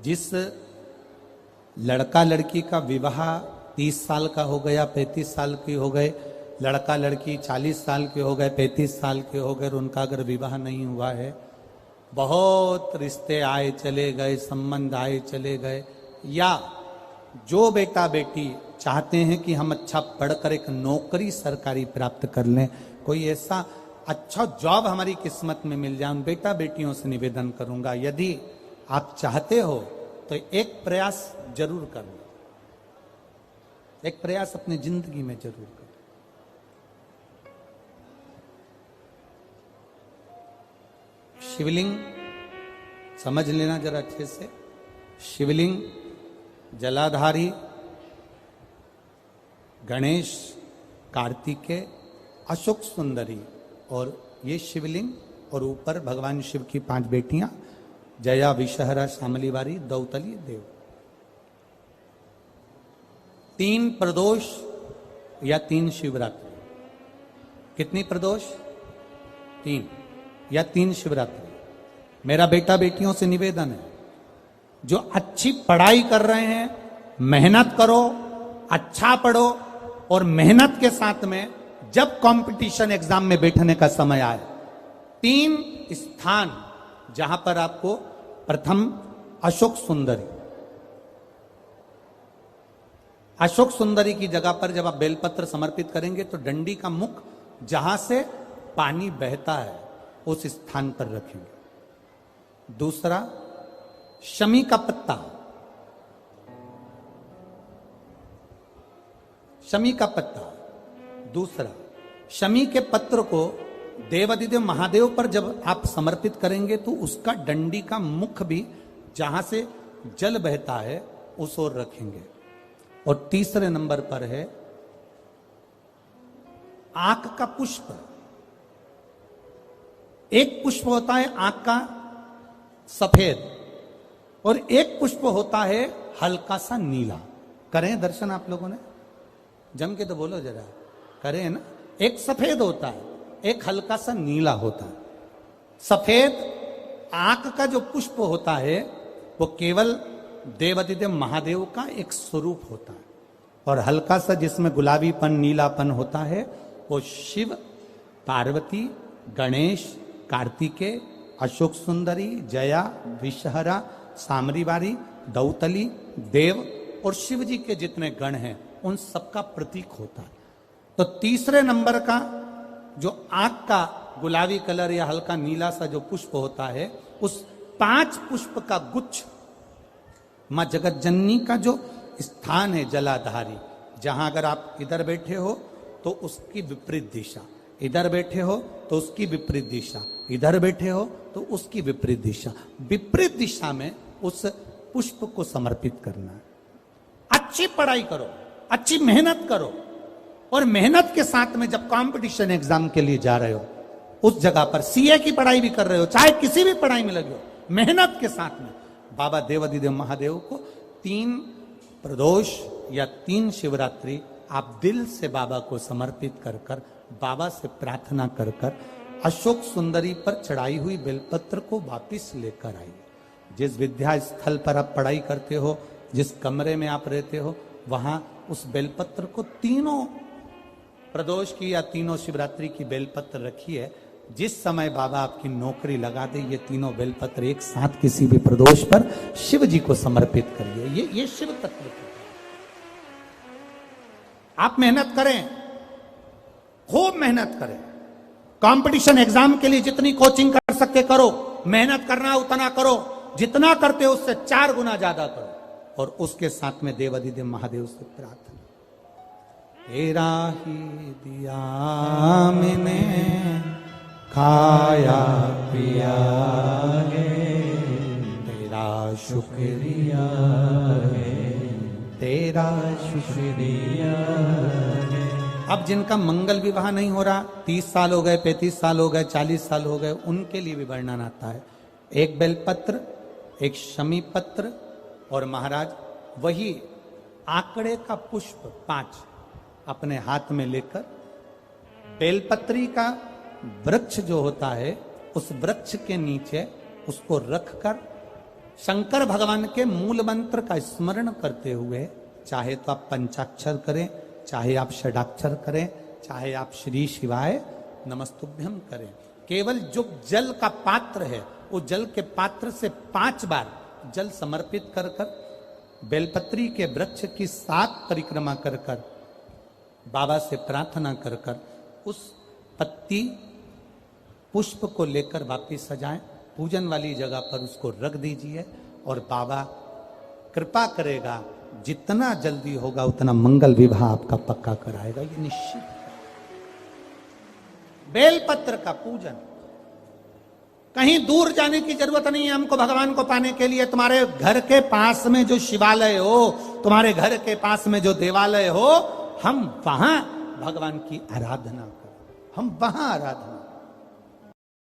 जिस लड़का लड़की का विवाह 30 साल का हो गया, 35 साल की हो गए, लड़का लड़की 40 साल के हो गए, 35 साल के हो गए, उनका अगर विवाह नहीं हुआ है, बहुत रिश्ते आए चले गए, संबंध आए चले गए, या जो बेटा बेटी चाहते हैं कि हम अच्छा पढ़कर एक नौकरी सरकारी प्राप्त कर लें, कोई ऐसा अच्छा जॉब हमारी किस्मत में मिल जाए, उन बेटा बेटियों से निवेदन करूंगा, यदि आप चाहते हो तो एक प्रयास जरूर करना, एक प्रयास अपनी जिंदगी में जरूर करना। शिवलिंग समझ लेना जरा अच्छे से। शिवलिंग जलाधारी गणेश, कार्तिकेय, अशोक सुंदरी, और ये शिवलिंग, और ऊपर भगवान शिव की 5 बेटियां, जया, विषहरा, शामलीवारी, दौतली, देव। 3 प्रदोष या 3 शिवरात्रि। कितनी प्रदोष? 3 या 3 शिवरात्रि। मेरा बेटा बेटियों से निवेदन है, जो अच्छी पढ़ाई कर रहे हैं, मेहनत करो, अच्छा पढ़ो, और मेहनत के साथ में जब कंपटीशन एग्जाम में बैठने का समय आए, 3 स्थान जहां पर आपको प्रथम अशोक सुंदरी, अशोक सुंदरी की जगह पर जब आप बेलपत्र समर्पित करेंगे तो डंडी का मुख जहां से पानी बहता है उस स्थान पर रखेंगे। दूसरा, शमी का पत्ता, शमी का पत्ता। दूसरा, शमी के पत्र को देवादिदेव महादेव पर जब आप समर्पित करेंगे तो उसका डंडी का मुख भी जहां से जल बहता है उस ओर रखेंगे। और तीसरे नंबर पर है आंख का पुष्प। एक पुष्प होता है आंख का सफेद, और एक पुष्प होता है हल्का सा नीला। करें दर्शन आप लोगों ने? जम के तो बोलो जरा, करें ना? एक सफेद होता है, एक हल्का सा नीला होता है। सफेद आंख का जो पुष्प होता है वो केवल देवादिदेव महादेव का एक स्वरूप होता है, और हल्का सा जिसमें गुलाबीपन, नीलापन होता है वो शिव, पार्वती, गणेश, कार्तिकेय, अशोक सुंदरी, जया, विषहरा, सामरीवारी, दौतली, देव और शिव जी के जितने गण हैं उन सबका प्रतीक होता है। तो तीसरे नंबर का जो आंख का गुलाबी कलर या हल्का नीला सा जो पुष्प होता है, उस 5 पुष्प का गुच्छ मां जगत जननी का जो स्थान है जलाधारी, जहां अगर आप इधर बैठे हो तो उसकी विपरीत दिशा, इधर बैठे हो तो उसकी विपरीत दिशा, इधर बैठे हो तो उसकी विपरीत दिशा, विपरीत दिशा में उस पुष्प को समर्पित करना है। अच्छी पढ़ाई करो, अच्छी मेहनत करो, और मेहनत के साथ में जब कंपटीशन एग्जाम के लिए जा रहे हो, उस जगह पर सीए की पढ़ाई भी कर रहे हो, चाहे किसी भी पढ़ाई में लगे हो, मेहनत के साथ में बाबा देवादिदेव महादेव को 3 प्रदोष या 3 शिवरात्रि आप दिल से बाबा को समर्पित कर कर, बाबा से प्रार्थना कर कर, अशोक सुंदरी पर चढ़ाई हुई बेलपत्र को वापिस लेकर आइए। जिस विद्या स्थल पर आप पढ़ाई करते हो, जिस कमरे में आप रहते हो, वहां उस बेलपत्र को 3 प्रदोष की या 3 शिवरात्रि की बेलपत्र रखिए। जिस समय बाबा आपकी नौकरी लगा दे, ये 3 बेलपत्र एक साथ किसी भी प्रदोष पर शिव जी को समर्पित करिए। ये शिव तत्व है। आप मेहनत करें, खूब मेहनत करें, कंपटीशन एग्जाम के लिए जितनी कोचिंग कर सकते करो, मेहनत करना उतना करो, जितना करते हो उससे 4 गुना ज्यादा करो, और उसके साथ में देवादिदेव महादेव से प्रार्थना, तेरा ही दिया मैंने खाया पिया है, तेरा शुक्रिया है, तेरा शुक्रिया है। अब जिनका मंगल विवाह नहीं हो रहा, 30 साल हो गए, 35 साल हो गए, 40 साल हो गए, उनके लिए भी वर्णन आता है। एक बेलपत्र, एक शमी पत्र, और महाराज वही आंकड़े का पुष्प 5 अपने हाथ में लेकर, बेलपत्री का वृक्ष जो होता है उस वृक्ष के नीचे उसको रखकर शंकर भगवान के मूल मंत्र का स्मरण करते हुए, चाहे तो आप पंचाक्षर करें, चाहे आप षडाक्षर करें, चाहे आप श्री शिवाय नमस्तुभ्यम करें, केवल जो जल का पात्र है वो जल के पात्र से 5 बार जल समर्पित कर कर, बेलपत्री के वृक्ष की 7 परिक्रमा कर कर, बाबा से प्रार्थना कर कर, उस पत्ती पुष्प को लेकर वापिस सजाएं, पूजन वाली जगह पर उसको रख दीजिए और बाबा कृपा करेगा, जितना जल्दी होगा उतना मंगल विवाह आपका पक्का कराएगा, ये निश्चित। बेलपत्र का पूजन, कहीं दूर जाने की जरूरत नहीं है हमको भगवान को पाने के लिए। तुम्हारे घर के पास में जो शिवालय हो, तुम्हारे घर के पास में जो देवालय हो, हम वहां भगवान की आराधना करें, हम वहां आराधना